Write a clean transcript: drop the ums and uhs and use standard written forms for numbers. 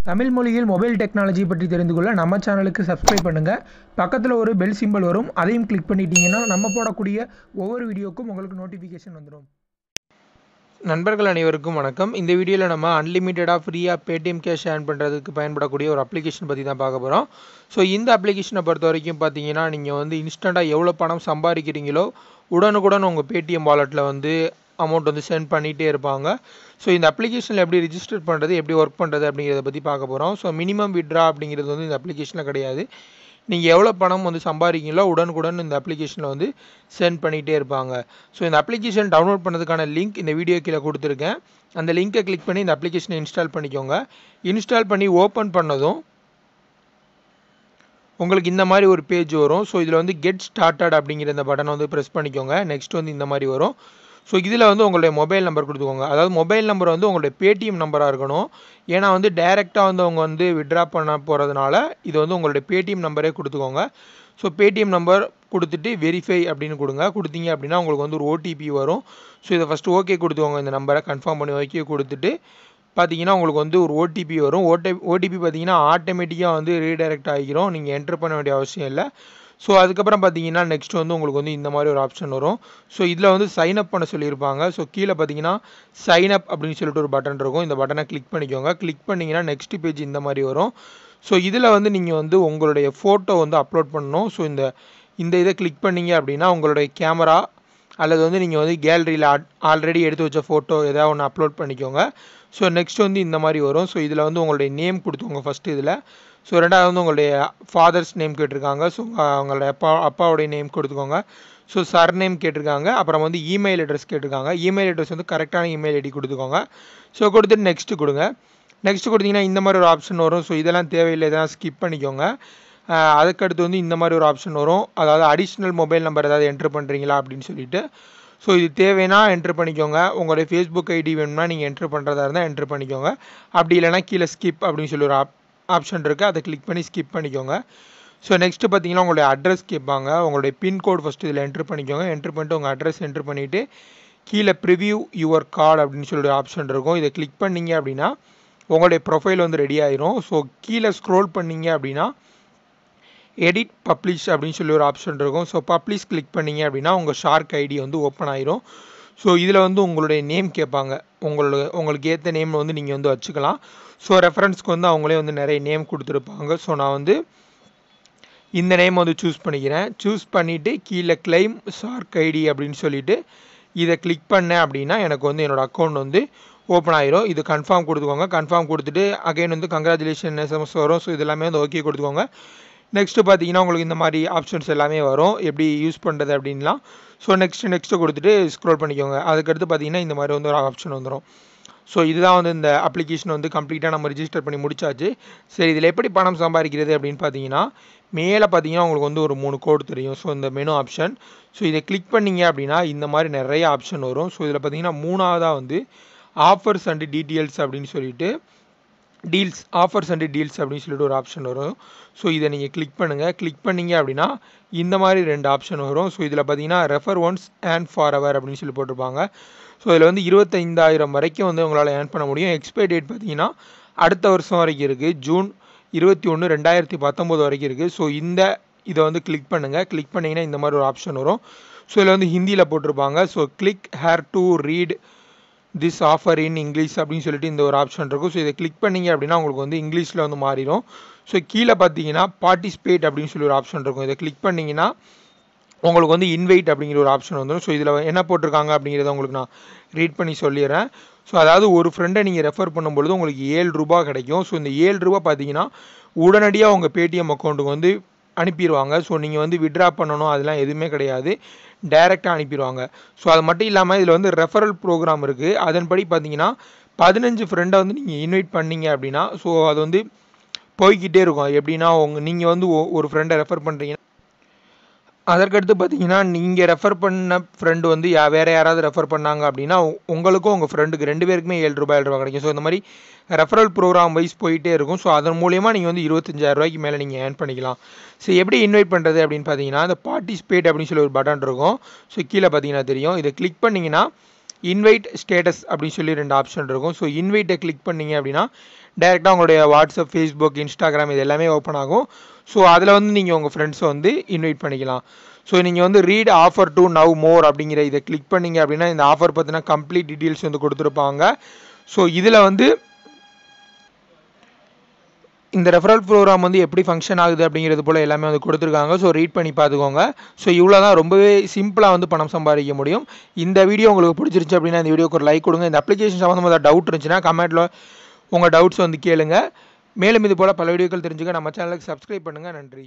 தமிழ் மொழியில் mobile technology பற்றி தெரிந்து கொள்ள நம்ம சேனலுக்கு சப்ஸ்கிரைப் பண்ணுங்கள். பக்கத்தில் ஒரு பெல் சிம்பல் வரும், அதையும் கிளிக் பண்ணிட்டீங்கன்னா நம்ம போடக்கூடிய ஒவ்வொரு வீடியோக்கும் உங்களுக்கு நோட்டிஃபிகேஷன் வந்துடும். நண்பர்கள் அனைவருக்கும் வணக்கம். இந்த வீடியோவில் நம்ம அன்லிமிட்டடாக ஃப்ரீயாக பேடிஎம் கேஷ் ஏர்ன் பண்ணுறதுக்கு பயன்படக்கூடிய ஒரு அப்ளிகேஷன் பற்றி தான் பார்க்க போகிறோம். ஸோ இந்த அப்ளிகேஷனை பொறுத்த வரைக்கும் பார்த்தீங்கன்னா, நீங்கள் வந்து இன்ஸ்டண்ட்டாக எவ்வளோ பணம் சம்பாதிக்கிறீங்களோ உடனுக்குடன் உங்கள் பேடிஎம் வாலெட்டில் வந்து அமௌண்ட் வந்து சென்ட் பண்ணிகிட்டே இருப்பாங்க. ஸோ இந்த அப்ளிகேஷனில் எப்படி ரிஜிஸ்டர் பண்ணுறது, எப்படி ஒர்க் பண்ணுறது அப்படிங்கிறத பற்றி பார்க்க போகிறோம். ஸோ மினிமம் விட்ரா அப்படிங்கிறது வந்து இந்த அப்ளிகேஷனில் கிடையாது. நீங்கள் எவ்வளோ பணம் வந்து சம்பாதிக்கிறீங்களோ உடனுக்குடன் இந்த அப்ளிகேஷனில் வந்து சென்ட் பண்ணிகிட்டே இருப்பாங்க. ஸோ இந்த அப்ளிகேஷன் டவுன்லோட் பண்ணதுக்கான லிங்க் இந்த வீடியோ கீழே கொடுத்துருக்கேன். அந்த லிங்கை கிளிக் பண்ணி இந்த அப்ளிகேஷனை இன்ஸ்டால் பண்ணிக்கோங்க. இன்ஸ்டால் பண்ணி ஓப்பன் பண்ணதும் உங்களுக்கு இந்த மாதிரி ஒரு பேஜ் வரும். ஸோ இதில் வந்து கெட் ஸ்டார்டட் அப்படிங்கிற இந்த பட்டனை வந்து ப்ரெஸ் பண்ணிக்கோங்க. நெக்ஸ்ட் வந்து இந்த மாதிரி வரும். ஸோ இதில் வந்து உங்களுடைய மொபைல் நம்பர் கொடுத்துக்கோங்க. அதாவது மொபைல் நம்பர் வந்து உங்களுடைய பேடிஎம் நம்பராக இருக்கணும். ஏன்னா வந்து டைரெக்டாக வந்து அவங்க வந்து விட்ரா பண்ண போகிறதுனால இது வந்து உங்களுடைய பேடிஎம் நம்பரே கொடுத்துக்கோங்க. ஸோ பேடிஎம் நம்பர் கொடுத்துட்டு வெரிஃபை அப்படின்னு கொடுங்க. கொடுத்தீங்க அப்படின்னா உங்களுக்கு வந்து ஒரு ஓடிபி வரும். ஸோ இதை ஃபஸ்ட்டு ஓகே கொடுத்துக்கோங்க. இந்த நம்பரை கன்ஃபார்ம் பண்ணி ஓகே கொடுத்துட்டு பார்த்தீங்கன்னா உங்களுக்கு வந்து ஒரு ஓடிபி வரும். ஓடிபி பார்த்தீங்கன்னா ஆட்டோமேட்டிக்காக வந்து ரீடைரக்ட் ஆகிரும். நீங்கள் என்ட்ரு பண்ண வேண்டிய அவசியம் இல்லை. ஸோ அதுக்கப்புறம் பார்த்தீங்கன்னா நெக்ஸ்ட் வந்து உங்களுக்கு வந்து இந்த மாதிரி ஒரு ஆப்ஷன் வரும். ஸோ இதில் வந்து சைன் அப் பண்ண சொல்லியிருப்பாங்க. ஸோ கீழே பார்த்தீங்கன்னா சைன் அப் அப்படின்னு சொல்லிட்டு ஒரு பட்டன் இருக்கும். இந்த பட்டனை கிளிக் பண்ணிக்கோங்க. கிளிக் பண்ணிங்கன்னா நெக்ஸ்ட் பேஜ் இந்த மாதிரி வரும். ஸோ இதில் வந்து நீங்கள் வந்து உங்களுடைய ஃபோட்டோ வந்து அப்லோட் பண்ணணும். ஸோ இந்த இதை கிளிக் பண்ணிங்க அப்படின்னா உங்களுடைய கேமரா அல்லது வந்து நீங்கள் வந்து கேலரியில் ஆல்ரெடி எடுத்து வச்ச ஃபோட்டோ ஏதாவது ஒன்று அப்லோட் பண்ணிக்கோங்க. ஸோ நெக்ஸ்ட் வந்து இந்த மாதிரி வரும். ஸோ இதில் வந்து உங்களுடைய நேம் கொடுத்துக்கோங்க ஃபஸ்ட்டு இதில். ஸோ ரெண்டாவது வந்து உங்களுடைய ஃபாதர்ஸ் நேம் கேட்டிருக்காங்க. ஸோ அவங்களுடைய அப்பாவுடைய நேம் கொடுத்துக்கோங்க. ஸோ சர் நேம் கேட்டிருக்காங்க. அப்புறம் வந்து இமெயில் அட்ரஸ் கேட்டிருக்காங்க. இமெயில் அட்ரஸ் வந்து கரெக்டான இமெயில் ஐடி கொடுத்துக்கோங்க. ஸோ கொடுத்துட்டு நெக்ஸ்ட் கொடுங்க. நெக்ஸ்ட் கொடுத்தீங்கன்னா இந்த மாதிரி ஒரு ஆப்ஷன் வரும். ஸோ இதெல்லாம் தேவையில்லை, இதெல்லாம் ஸ்கிப் பண்ணிக்கோங்க. அதுக்கடுத்து வந்து இந்த மாதிரி ஒரு ஆப்ஷன் வரும். அதாவது அடிஷ்னல் மொபைல் நம்பர் ஏதாவது என்ட்ரு பண்ணுறீங்களா அப்படின்னு சொல்லிட்டு. ஸோ இது தேவைன்னா என்ட்ரு பண்ணிக்கோங்க. உங்களுடைய ஃபேஸ்புக் ஐடி வேணும்னா நீங்கள் என்ட்ரு பண்ணுறதா இருந்தால் என்ட்ரு பண்ணிக்கோங்க. அப்படி இல்லைனா கீழே ஸ்கிப் அப்படின்னு சொல்லி ஒரு ஆப்ஷன் இருக்குது. அதை கிளிக் பண்ணி ஸ்கிப் பண்ணிக்கோங்க. ஸோ நெக்ஸ்ட்டு பார்த்தீங்கன்னா உங்களுடைய அட்ரஸ் கேட்பாங்க. உங்களுடைய பின்கோட் ஃபஸ்ட்டு இதில் என்ட்ரு பண்ணிக்கோங்க. என்ட்ரு பண்ணிட்டு உங்கள் அட்ரஸ் என்ட்ரு பண்ணிவிட்டு கீழே ப்ரிவ்யூ யுவர் கார்டு அப்படின்னு சொல்லி ஒரு ஆப்ஷன் இருக்கும். இதை கிளிக் பண்ணிங்க அப்படின்னா உங்களுடைய ப்ரொஃபைல் வந்து ரெடி ஆயிரும். ஸோ கீழே ஸ்க்ரோல் பண்ணிங்க அப்படின்னா எடிட் பப்ளிஷ் அப்படின்னு சொல்லி ஒரு ஆப்ஷன் இருக்கும். ஸோ பப்ளிஷ் கிளிக் பண்ணிங்க அப்படின்னா உங்கள் ஷார்க் ஐடி வந்து ஓப்பன் ஆயிரும். ஸோ இதில் வந்து உங்களுடைய நேம் கேட்பாங்க. உங்களுக்கு ஏற்ற நேம் வந்து நீங்கள் வந்து வச்சுக்கலாம். ஸோ ரெஃபரன்ஸ்க்கு வந்து அவங்களே வந்து நிறைய நேம் கொடுத்துருப்பாங்க. ஸோ நான் வந்து இந்த நேம் வந்து சூஸ் பண்ணிக்கிறேன். சூஸ் பண்ணிவிட்டு கீழே கிளைம் ஷார்க் ஐடி அப்படின்னு சொல்லிவிட்டு இதை கிளிக் பண்ணேன் அப்படின்னா எனக்கு வந்து என்னோடய அக்கௌண்ட் வந்து ஓப்பன் ஆயிரும். இது கன்ஃபார்ம் கொடுத்துக்கோங்க. கன்ஃபார்ம் கொடுத்துட்டு அகைன் வந்து கங்க்ராச்சுலேஷன் எஸ்எம்எஸ் வரும். ஸோ இதெல்லாமே வந்து ஓகே கொடுத்துக்கோங்க. நெக்ஸ்ட்டு பார்த்தீங்கன்னா உங்களுக்கு இந்த மாதிரி ஆப்ஷன்ஸ் எல்லாமே வரும், எப்படி யூஸ் பண்ணுறது அப்படின்லாம். ஸோ நெக்ஸ்ட்டு கொடுத்துட்டு ஸ்க்ரோல் பண்ணிக்கோங்க. அதுக்கடுத்து பார்த்தீங்கன்னா இந்த மாதிரி வந்து ஒரு ஆப்ஷன் வந்துடும். ஸோ இதுதான் வந்து இந்த அப்ளிகேஷன் வந்து கம்ப்ளீட்டாக நம்ம ரிஜிஸ்டர் பண்ணி முடிச்சாச்சு. சரி, இதில் எப்படி பணம் சம்பாதிக்கிறது அப்படின்னு பார்த்தீங்கன்னா மேலே பார்த்தீங்கன்னா உங்களுக்கு வந்து ஒரு 3 கோடு தெரியும். ஸோ இந்த மெனு ஆப்ஷன். ஸோ இதை கிளிக் பண்ணிங்க அப்படின்னா இந்த மாதிரி நிறைய ஆப்ஷன் வரும். ஸோ இதில் பார்த்தீங்கன்னா மூணாவதாக வந்து ஆஃபர்ஸ் அண்ட் டீட்டெயில்ஸ் அப்படின்னு சொல்லிட்டு ஆஃபர்ஸ் அண்ட் டீல்ஸ் அப்படின்னு சொல்லிட்டு ஒரு ஆப்ஷன் வரும். ஸோ இதை நீங்கள் கிளிக் பண்ணுங்கள். கிளிக் பண்ணிங்க அப்படின்னா இந்த மாதிரி 2 ஆப்ஷன் வரும். ஸோ இதில் பார்த்தீங்கன்னா refer once and for ever அப்படின்னு சொல்லி போட்டிருப்பாங்க. ஸோ இதில் வந்து 25,000 வரைக்கும் வந்து உங்களால் ஏர்ன் பண்ண முடியும். எக்ஸ்பைரி டேட் பார்த்தீங்கன்னா அடுத்த வருஷம் வரைக்கும் இருக்குது. ஜூன் 21, 2019 வரைக்கும் இருக்குது. ஸோ இதை வந்து கிளிக் பண்ணுங்கள். கிளிக் பண்ணிங்கன்னா இந்த மாதிரி ஒரு ஆப்ஷன் வரும். ஸோ இதில் வந்து ஹிந்தியில் போட்டிருப்பாங்க. So click hair to read this offer in English அப்படின்னு சொல்லிட்டு இந்த ஒரு ஆப்ஷன் இருக்கும். ஸோ இதை கிளிக் பண்ணிங்க அப்படின்னா உங்களுக்கு வந்து இங்கிலீஷில் வந்து மாறிடும். ஸோ கீழே பார்த்தீங்கன்னா பார்ட்டிசிபேட் அப்படின்னு சொல்லி ஒரு ஆப்ஷன் இருக்கும். இதை கிளிக் பண்ணிங்கன்னா உங்களுக்கு வந்து இன்வைட் அப்படிங்கிற ஒரு ஆப்ஷன் வந்துடும். ஸோ இதில் என்ன போட்டிருக்காங்க அப்படிங்கிறத உங்களுக்கு நான் ரீட் பண்ணி சொல்லிடுறேன். ஸோ அதாவது ஒரு ஃப்ரெண்டை நீங்கள் ரெஃபர் பண்ணும்பொழுது உங்களுக்கு 7 ரூபா கிடைக்கும். ஸோ இந்த 7 ரூபா பார்த்தீங்கன்னா உடனடியாக உங்கள் பேடிஎம் அக்கௌண்ட்டுக்கு வந்து அனுப்பிடுவாங்க. ஸோ நீங்கள் வந்து விட்ரா பண்ணணும் அதெல்லாம் எதுவுமே கிடையாது, டைரெக்டாக அனுப்பிடுவாங்க. ஸோ அது மட்டும் இல்லாமல் இதில் வந்து ரெஃபரல் ப்ரோக்ராம் இருக்குது. அதன்படி பார்த்தீங்கன்னா 15 ஃப்ரெண்டை வந்து நீங்கள் இன்வைட் பண்ணீங்க அப்படின்னா ஸோ அது வந்து போய்கிட்டே இருக்கும். எப்படின்னா நீங்கள் வந்து ஒரு ஃப்ரெண்டை ரெஃபர் பண்ணுறீங்க, அதற்கடுத்து பார்த்தீங்கன்னா நீங்கள் ரெஃபர் பண்ண ஃப்ரெண்டு வந்து வேறு யாராவது ரெஃபர் பண்ணாங்க அப்படின்னா உங்களுக்கும் உங்கள் ஃப்ரெண்டுக்கு 2 பேருக்குமே 7 ரூபாய் கிடைக்கும். ஸோ இந்த மாதிரி ரெஃபரல் ப்ரோக்ராம் வைஸ் போயிட்டே இருக்கும். ஸோ அதன் மூலியமாக நீங்கள் வந்து 25,000 ரூபாய்க்கு மேலே நீங்கள் ஏர்ன் பண்ணிக்கலாம். ஸோ எப்படி இன்வைட் பண்ணுறது அப்படின்னு பார்த்தீங்கன்னா இந்த பார்ட்டிசிபேட் அப்படின்னு சொல்லி ஒரு பட்டன் இருக்கும். ஸோ கீழே பார்த்தீங்கன்னா தெரியும். இதை கிளிக் பண்ணிங்கன்னா இன்வைட் ஸ்டேட்டஸ் அப்படின்னு சொல்லி 2 ஆப்ஷன் இருக்கும். ஸோ இன்வைட்டை கிளிக் பண்ணிங்க அப்படின்னா டைரெக்டாக உங்களுடைய வாட்ஸ்அப், ஃபேஸ்புக், இன்ஸ்டாகிராம் இது எல்லாமே ஓப்பன் ஆகும். ஸோ அதில் வந்து நீங்கள் உங்கள் ஃப்ரெண்ட்ஸை வந்து இன்வைட் பண்ணிக்கலாம். ஸோ நீங்கள் வந்து ரீட் ஆஃபர் டு நவ் மோர் அப்படிங்கிற இதை கிளிக் பண்ணிங்க அப்படின்னா இந்த ஆஃபர் பற்றின கம்ப்ளீட் டீட்டெயில்ஸ் வந்து கொடுத்துருப்பாங்க. ஸோ இதில் வந்து இந்த ரெஃபரல் ப்ரோக்ராம் வந்து எப்படி ஃபங்க்ஷன் ஆகுது அப்படிங்கிறது போல் எல்லாமே வந்து கொடுத்துருக்காங்க. ஸோ ரீட் பண்ணி பார்த்துக்கோங்க. ஸோ இவ்வளோ தான், ரொம்பவே சிம்பிளாக வந்து பணம் சம்பாதிக்க முடியும். இந்த வீடியோ உங்களுக்கு பிடிச்சிருச்சு அப்படின்னா இந்த வீடியோக்கு ஒரு லைக் கொடுங்க. இந்த அப்ளிகேஷன் சம்மந்தமாக டவுட் இருந்துச்சுன்னா கமெண்ட்டில் உங்கள் டவுட்ஸ் வந்து கேளுங்க. மேலும் இது போல் பல வீடியோக்கள் தெரிஞ்சுக்க நம்ம சேனலுக்கு சப்ஸ்கிரைப் பண்ணுங்கள். நன்றி.